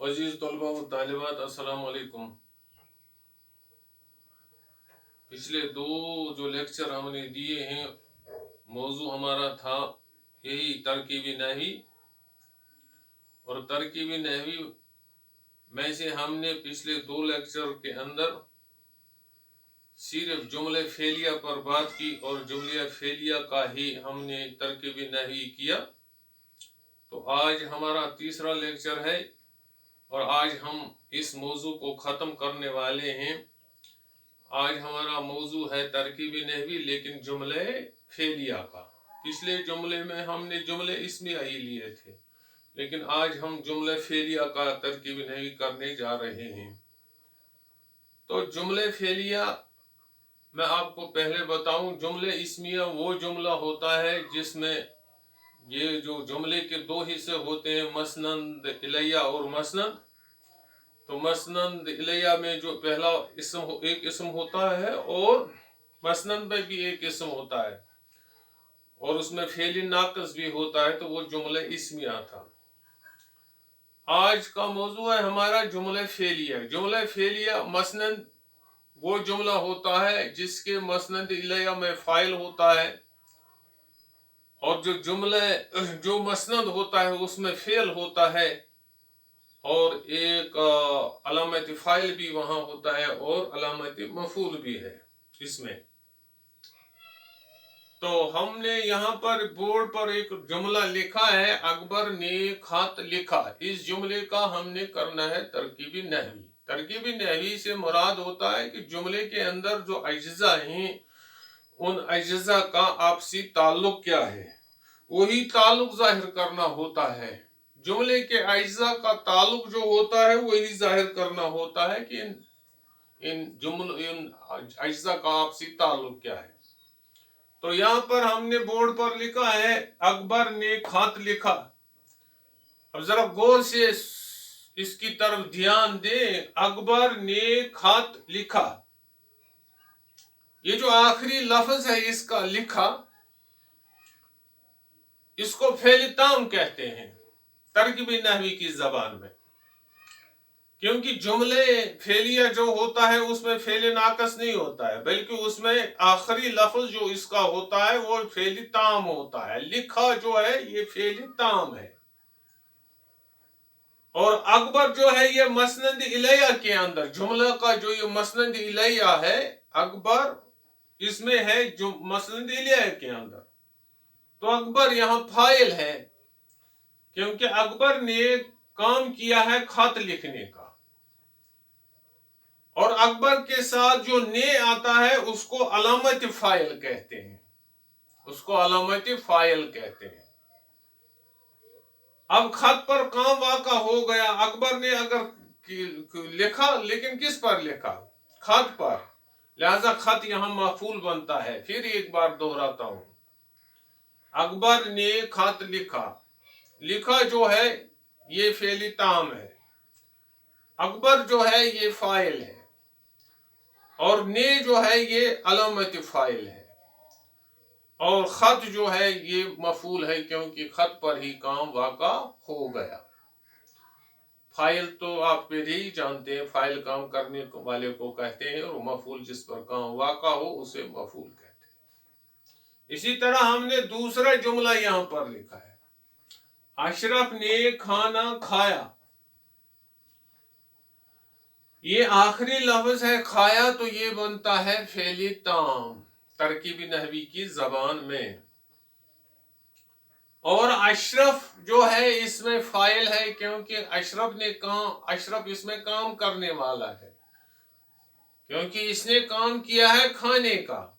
अजीज तलबा व तालिबात, अस्सलाम वालेकुम। पिछले दो जो लेक्चर हमने दिए हैं, मौजू हमारा था यही तरकीबी नहवी। और तरकीबी नहवी में से हमने पिछले दो लेक्चर के अंदर सिर्फ जुमले फेलिया पर बात की और जुमले फेलिया का ही हमने तरकीबी नहवी किया। तो आज हमारा तीसरा लेक्चर है और आज हम इस मौजू को ख़त्म करने वाले हैं। आज हमारा मौजू है तरकीबी नहवी, लेकिन जुमले फेलिया का। पिछले जुमले में हमने जुमले इसमिया ही लिए थे, लेकिन आज हम जुमले फेलिया का तरकीबी नहवी करने जा रहे हैं। तो जुमले फेलिया मैं आपको पहले बताऊं, जुमले इसमिया वो जुमला होता है जिसमें ये जो जुमले के दो हिस्से होते हैं, मसनद इलैया और मसनद। तो मसनद इलैया में जो पहला एक इसम होता है और मसनद में भी एक इसम होता है और उसमें फेली नाकस भी होता है, तो वो जुमले इसमिया था। आज का मौजू है हमारा जुमले फेलिया। जुमले फेलिया मसनद वो जुमला होता है जिसके मसनद इलैया में फाइल होता है और जो मसनद होता है उसमें फेल होता है और एक अलामत फाइल भी वहां होता है और अलामत मफूल भी है इसमें। तो हमने यहाँ पर बोर्ड पर एक जुमला लिखा है, अकबर ने खत लिखा। इस जुमले का हमने करना है तरकीबी नहवी। तरकीबी नहवी से मुराद होता है कि जुमले के अंदर जो अज्जा हैं उन अज्जा का आपसी ताल्लुक क्या है, वही ताल्लुक जाहिर करना होता है। जुमले के अज्जा का ताल्लुक जो होता है वही जाहिर करना होता है कि इन अज्जा का आपसी ताल्लुक क्या है। तो यहाँ पर हमने बोर्ड पर लिखा है, अकबर ने खत लिखा। अब जरा गौर से इसकी तरफ ध्यान दें। अकबर ने खत लिखा, ये जो आखिरी लफ्ज है इसका लिखा, इसको फेल ताम कहते हैं तरकीबी नहवी की जबान में, क्योंकि जुमले फेलिया जो होता है उसमें फेल नाकस नहीं होता है, बल्कि उसमें आखिरी लफ्ज जो इसका होता है वो फेल ताम होता है। लिखा जो है ये फेल ताम है। और अकबर जो है ये मसनद इलैया के अंदर, जुमला का जो ये मसनद इलैया है, अकबर इसमें है जो मसनद इलैया के अंदर। तो अकबर यहाँ फाइल है, क्योंकि अकबर ने काम किया है खत लिखने का। और अकबर के साथ जो ने आता है उसको अलामत फाइल कहते हैं, उसको अलामत फाइल कहते हैं। अब खत पर काम वाक़ा हो गया। अकबर ने अगर लिखा, लेकिन किस पर लिखा? खत पर, लिहाजा खत यहां मफूल बनता है। फिर एक बार दोहराता हूं, अकबर ने खत लिखा। लिखा जो है ये फेली ताम है, अकबर जो है ये फाइल है और ने जो है ये अलामत फाइल है और खत जो है ये मफूल है, क्योंकि खत पर ही काम वाक़ा हो गया। फाइल तो आप पहले ही जानते हैं, फाइल काम करने वाले को कहते हैं और मफूल जिस पर काम वाक़ा हो उसे मफूल कहते हैं। इसी तरह हमने दूसरा जुमला यहां पर लिखा है, अशरफ ने खाना खाया। ये आखिरी लफ्ज है खाया, तो ये बनता है फेली ताम तरकीबी नहवी की जबान में। और अशरफ जो है इसमें फाइल है, क्योंकि अशरफ इसमें काम करने वाला है, क्योंकि इसने काम किया है खाने का।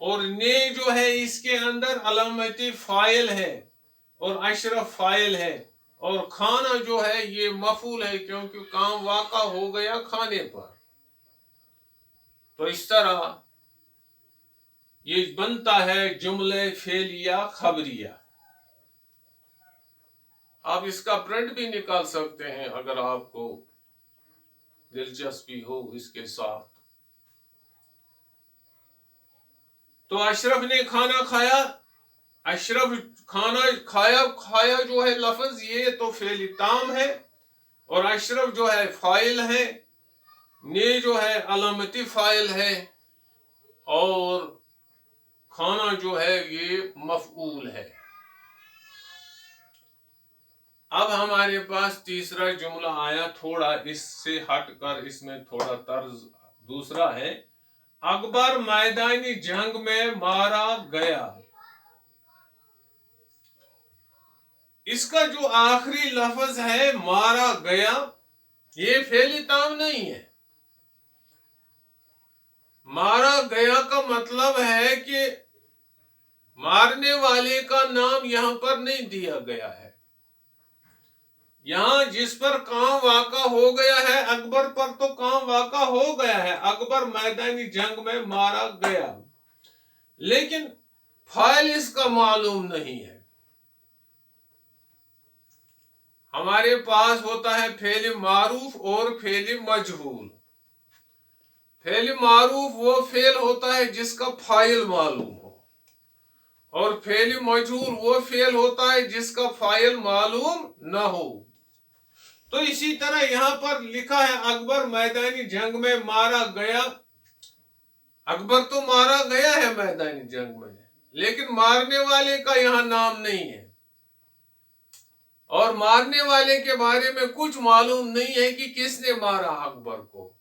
और ने जो है इसके अंदर अलामती फाइल है और अशरफ फाइल है और खाना जो है ये मफूल है, क्योंकि काम वाक़ा हो गया खाने पर। तो इस तरह ये बनता है जुमले फेलिया खबरिया। आप इसका प्रिंट भी निकाल सकते हैं अगर आपको दिलचस्पी हो इसके साथ। तो अशरफ ने खाना खाया, अशरफ खाना खाया, खाया जो है लफ्ज ये तो फेल ताम है اور اشرف جو ہے فائل ہے، نے جو ہے علامتی فائل ہے، اور کھانا جو ہے یہ مفعول ہے۔ اب ہمارے پاس تیسرا جملہ آیا، تھوڑا اس سے ہٹ کر، اس میں تھوڑا طرز دوسرا ہے۔ اکبر میدانی جنگ میں مارا گیا۔ اس کا جو آخری لفظ ہے مارا گیا، یہ فعل تام نہیں ہے۔ مارا گیا کا مطلب ہے کہ مارنے والے کا نام یہاں پر نہیں دیا گیا ہے۔ یہاں جس پر کام واقع ہو گیا ہے، اکبر پر تو کام واقع ہو گیا ہے، اکبر میدانی جنگ میں مارا گیا، لیکن فاعل اس کا معلوم نہیں ہے۔ ہمارے پاس ہوتا ہے فعل معروف اور فعل مجہول۔ فعل معروف وہ فعل ہوتا ہے جس کا فاعل معلوم ہو، اور فعل مجہول وہ فعل ہوتا ہے جس کا فاعل معلوم نہ ہو۔ تو اسی طرح یہاں پر لکھا ہے اکبر میدانی جنگ میں مارا گیا۔ اکبر تو مارا گیا ہے میدانی جنگ میں، لیکن مارنے والے کا یہاں نام نہیں ہے، اور مارنے والے کے بارے میں کچھ معلوم نہیں ہے کہ کس نے مارا اکبر کو۔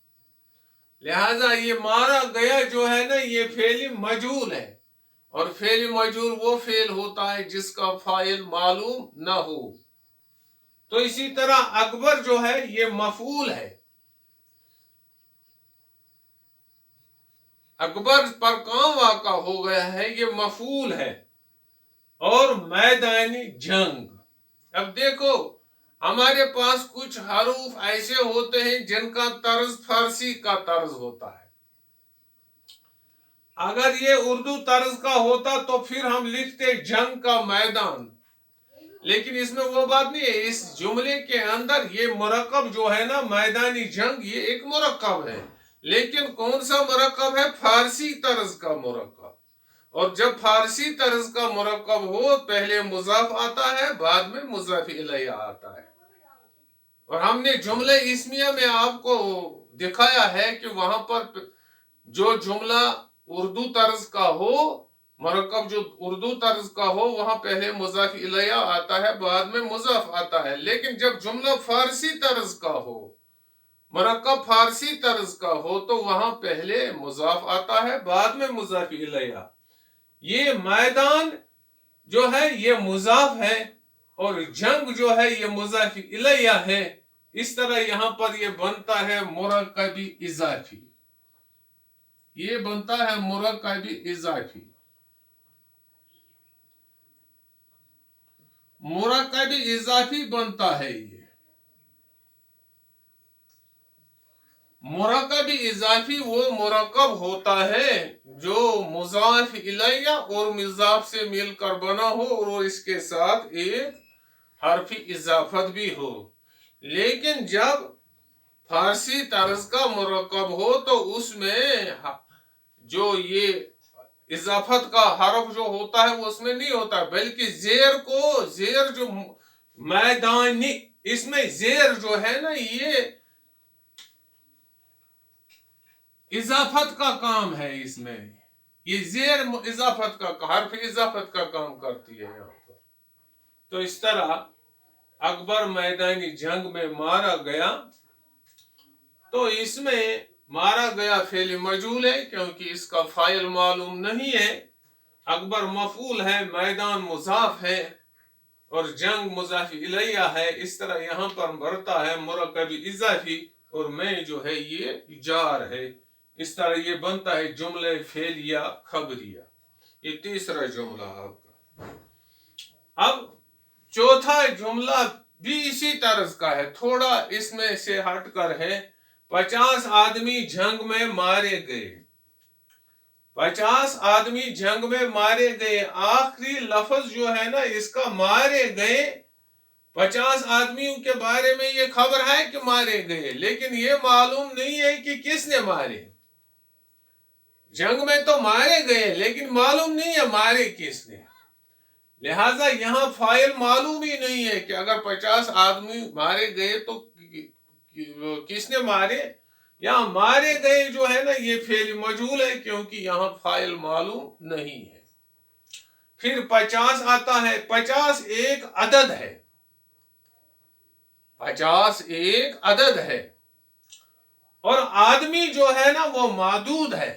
لہذا یہ مارا گیا جو ہے نا، یہ فعل مجہول ہے، اور فعل مجہول وہ فعل ہوتا ہے جس کا فاعل معلوم نہ ہو۔ تو اسی طرح اکبر جو ہے یہ مفعول ہے۔ اکبر پر کام واقع ہو گیا ہے، یہ مفعول ہے، اور میدانی جنگ۔ اب دیکھو ہمارے پاس کچھ حروف ایسے ہوتے ہیں جن کا طرز فارسی کا طرز ہوتا ہے۔ اگر یہ اردو طرز کا ہوتا تو پھر ہم لکھتے جنگ کا میدان، لیکن اس میں وہ بات نہیں ہے۔ اس جملے کے اندر یہ مرکب جو ہے نا، میدانی جنگ، یہ ایک مرکب ہے، لیکن کون سا مرکب ہے؟ فارسی طرز کا مرکب۔ اور جب فارسی طرز کا مرکب ہو، پہلے مضاف آتا ہے، بعد میں مضاف الیہ آتا ہے۔ اور ہم نے جملہ اسمیہ میں آپ کو دکھایا ہے کہ وہاں پر جو جملہ اردو طرز کا ہو، مرکب جو اردو طرز کا ہو، وہاں پہلے مضاف الیہ آتا ہے، بعد میں مضاف آتا ہے۔ لیکن جب جملہ فارسی طرز کا ہو، مرکب فارسی طرز کا ہو، تو وہاں پہلے مضاف آتا ہے، بعد میں مضاف الیہ۔ یہ میدان جو ہے یہ مضاف ہے، اور جنگ جو ہے یہ مضاف الیہ ہے۔ اس طرح یہاں پر یہ بنتا ہے مرکبی اضافی، یہ بنتا ہے مرکبی اضافی۔ مرکبی اضافی بنتا ہے یہ۔ مرکبی اضافی وہ مرکب ہوتا ہے جو مضاف الیہ اور مضاف سے مل کر بنا ہو، اور اس کے ساتھ ایک حرف اضافت بھی ہو۔ لیکن جب فارسی طرز کا مرکب ہو تو اس میں جو یہ اضافت کا حرف جو ہوتا ہے وہ اس میں نہیں ہوتا، بلکہ زیر جو میدانی، اس میں زیر جو ہے نا، یہ اضافت کا کام ہے۔ اس میں یہ زیر اضافت کا حرف اضافت کا کام کرتی ہے یہاں پر۔ تو اس طرح اکبر میدانی جنگ میں مارا گیا، تو اس میں مارا گیا فعل مجہول ہے کیونکہ اس کا فاعل معلوم نہیں ہے، اکبر مفعول ہے، میدان مضاف ہے، اور جنگ مضاف الیہ ہے۔ اس طرح یہاں پر بنتا ہے مرکبی اضافی، اور میں جو ہے یہ جار ہے۔ اس طرح یہ بنتا ہے جملہ فعلیہ خبریہ۔ یہ تیسرا جملہ آپ کا۔ اب چوتھا جملہ بھی اسی طرز کا ہے، تھوڑا اس میں سے ہٹ کر ہے۔ 50 آدمی جنگ میں مارے گئے۔ 50 آدمی جنگ میں مارے گئے، آخری لفظ جو ہے نا اس کا مارے گئے۔ 50 آدمیوں کے بارے میں یہ خبر ہے کہ مارے گئے، لیکن یہ معلوم نہیں ہے کہ کس نے مارے۔ جنگ میں تو مارے گئے، لیکن معلوم نہیں ہے مارے کس نے۔ लिहाजा यहाँ फाइल मालूम ही नहीं है कि अगर 50 आदमी मारे गए तो किसने मारे। यहाँ मारे गए जो है ना ये फेल मजहूल है, क्योंकि यहाँ फाइल मालूम नहीं है। फिर 50 आता है। 50 एक अदद है। 50 एक अदद है और आदमी जो है ना वो मादूद है।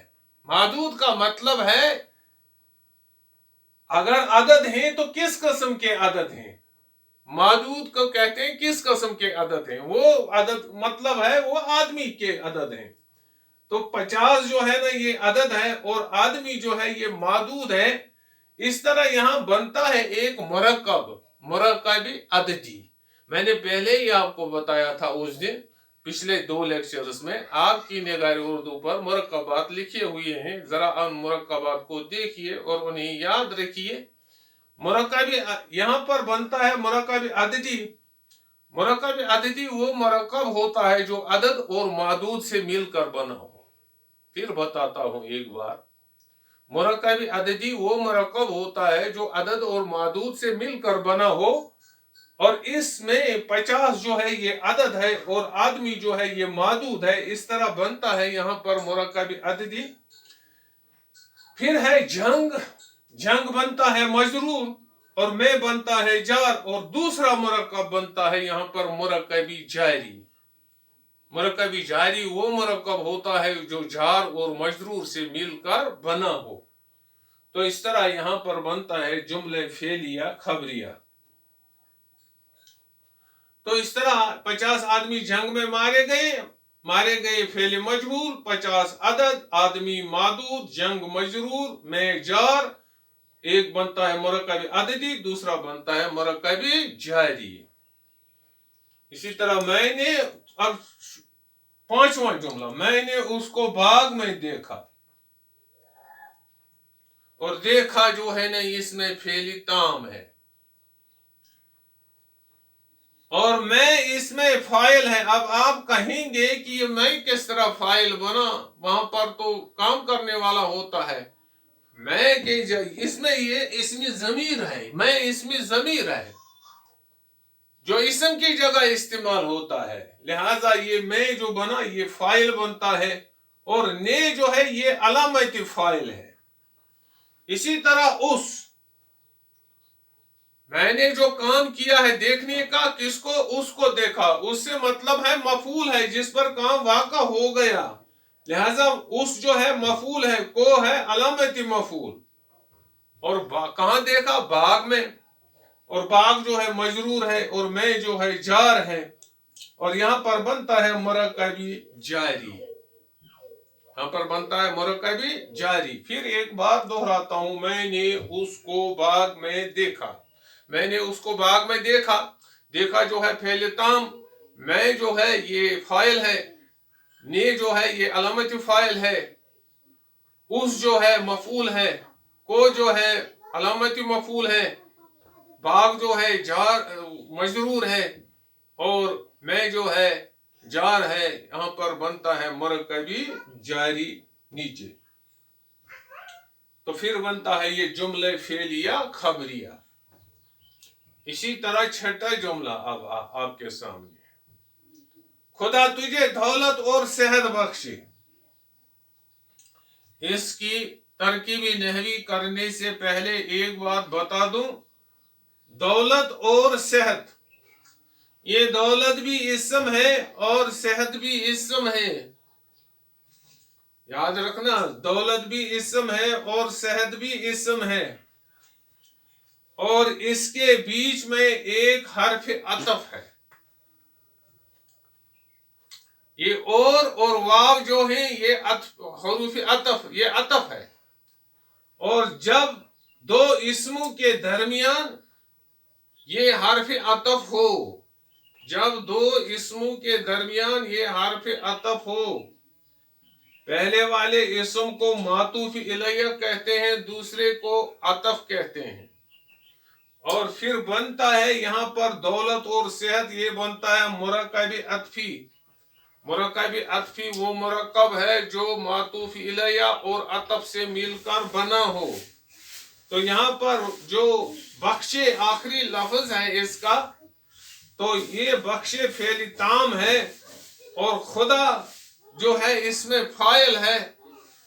मादूद का मतलब है अगर अदद हैं तो किस किस्म के अदद हैं। मादूद को कहते हैं किस किस्म के अदद हैं। वो अदद मतलब है वो आदमी के अदद हैं। तो 50 जो है ना ये अदद है और आदमी जो है ये मादूद है। इस तरह यहां बनता है एक मुरक्कब अददी। मैंने पहले ही आपको बताया था उस दिन पिछले 2 लेक्चर्स में। आपकी निगाह उर्दू पर मुरक्कबात लिखे हुए हैं, जरा उन मुरक्कबात को देखिए और उन्हें याद रखिए। मुरक्कब यहाँ पर बनता है मुरक्कब अददी। मुरक्कब अददी वो मुरक्कब होता है जो अदद और मादूद से मिलकर बना हो। फिर बताता हूं एक बार। मुरक्कब अददी वो मुरक्कब होता है जो अदद और मादूद से मिलकर बना हो और इसमें 50 जो है ये अदद है और आदमी जो है ये मादूद है। इस तरह बनता है यहाँ पर मुरक्कब अददी। फिर है जंग। जंग बनता है मजरूर और में बनता है जार और दूसरा मुरक्कब बनता है यहाँ पर मुरक्कबी जारी। मुरक्कबी जारी वो मुरक्कब होता है जो जार और मजरूर से मिलकर बना हो। तो इस तरह यहाँ पर बनता है जुमले फेलिया खबरिया। तो इस तरह 50 आदमी जंग में मारे गए फेल मजबूर। 50 अदद आदमी मादूद जंग मजरूर में जार। एक बनता है मुरक्कब अददी, दूसरा बनता है मुरक्कब जारी। इसी तरह मैंने अब 5वां जुमला, मैंने उसको बाग में देखा। और देखा जो है ना इसमें फेली ताम है और मैं इसमें फाइल है। अब आप कहेंगे कि ये मैं किस तरह फाइल बना, वहां पर तो काम करने वाला होता है। मैं के इसमें ये इसमें जमीर है, मैं इसमें जमीर है जो इसम की जगह इस्तेमाल होता है। लिहाजा ये मैं जो बना ये फाइल बनता है और ने जो है ये अलामती फाइल है। इसी तरह मैंने जो काम किया है देखने का, किसको, उसको देखा, उससे मतलब है मफूल है जिस पर काम वाक़ा हो गया। लिहाजा उस जो है मफूल है, को है अलामती मफूल। और कहां देखा, बाग में। और बाग जो है मजरूर है और मैं जो है जार है और यहां पर बनता है मुरक्कबी जारी। यहां पर बनता है मुरक्कबी जारी। फिर एक बात दोहराता हूं, मैंने उसको बाग में देखा। मैंने उसको बाग में देखा। देखा जो है फेल ताम, मैं जो है ये फाइल है, ने जो है ये अलामती फाइल है, उस जो है मफूल है, को जो है अलामती मफूल है, बाग जो है जार मजरूर है और मैं जो है जार है। यहां पर बनता है मुरक्कबी जारी नीचे। तो फिर बनता है ये जुमले फेलिया खबरिया। इसी तरह छठा जुमला अब आपके सामने, खुदा तुझे दौलत और सेहत बख्शे। इसकी तरकीबी नहवी करने से पहले एक बात बता दूं, दौलत और सेहत, ये दौलत भी इस्म है और सेहत भी इस्म है। याद रखना, दौलत भी इस्म है और सेहत भी इस्म है और इसके बीच में एक हर्फ अतफ है। ये और वाव जो है ये हरूफ अतफ, ये अतफ है। और जब दो इस्मों के दरमियान ये हर्फ अतफ हो, जब दो इस्मों के दरमियान ये हर्फ अतफ हो, पहले वाले इस्म को मातूफ इलैया कहते हैं, दूसरे को अतफ कहते हैं। और फिर बनता है यहाँ पर दौलत और सेहत, ये बनता है मुरक्कबी अतफी। मुरक्कबी अतफी वो मुरक्कब है जो मातूफ इलैया और अतफ से मिलकर बना हो। तो यहाँ पर जो بخشے آخری لفظ ہے اس کا، تو یہ بخشے فعل تام ہے، اور خدا جو ہے اس میں فاعل ہے،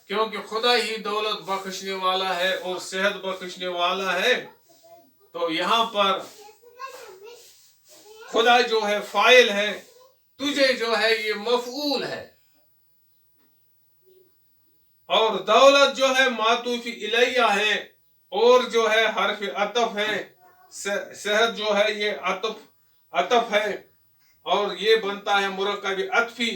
کیونکہ خدا ہی دولت بخشنے والا ہے اور صحت بخشنے والا ہے، تو یہاں پر خدا جو ہے فاعل ہے، تجھے جو ہے یہ مفعول ہے، اور دولت جو ہے معطوف الیہ ہے، اور جو ہے حرف عطف ہے، صحت جو ہے یہ عطف ہے، اور یہ بنتا ہے مرکب عطفی،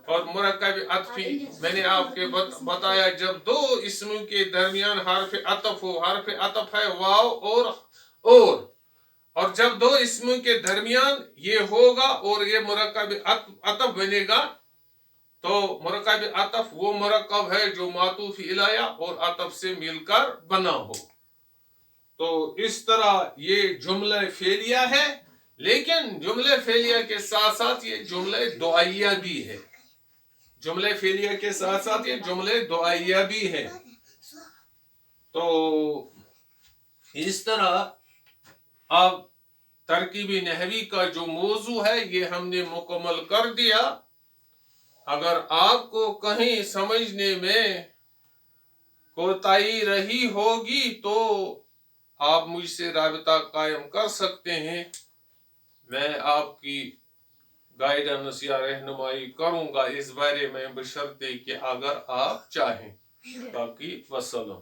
اور مرکب عطفی میں نے آپ کے بتایا جب دو اسم کے درمیان حرف عطف ہو، حرف عطف ہے واو اور جب دو اسم کے درمیان یہ ہوگا اور یہ مرکب عطف بنے گا، تو مرکب عطف وہ مرکب ہے جو معطوف الیہ اور عطف سے مل کر بنا ہو، تو اس طرح یہ جملہ فعلیہ ہے، لیکن جملہ فعلیہ کے ساتھ ساتھ یہ جملہ دعائیہ بھی ہے، جملہ فعلیہ کے ساتھ ساتھ یہ جملہ دعائیہ بھی ہے، تو اس طرح اب ترکیبی نحوی کا جو موضوع ہے یہ ہم نے مکمل کر دیا۔ اگر آپ کو کہیں سمجھنے میں کوتاہی رہی ہوگی تو آپ مجھ سے رابطہ قائم کر سکتے ہیں، میں آپ کی گائیڈنس یا رہنمائی کروں گا اس بارے میں، بشرطے کہ اگر آپ چاہیں۔ باقی وسلام۔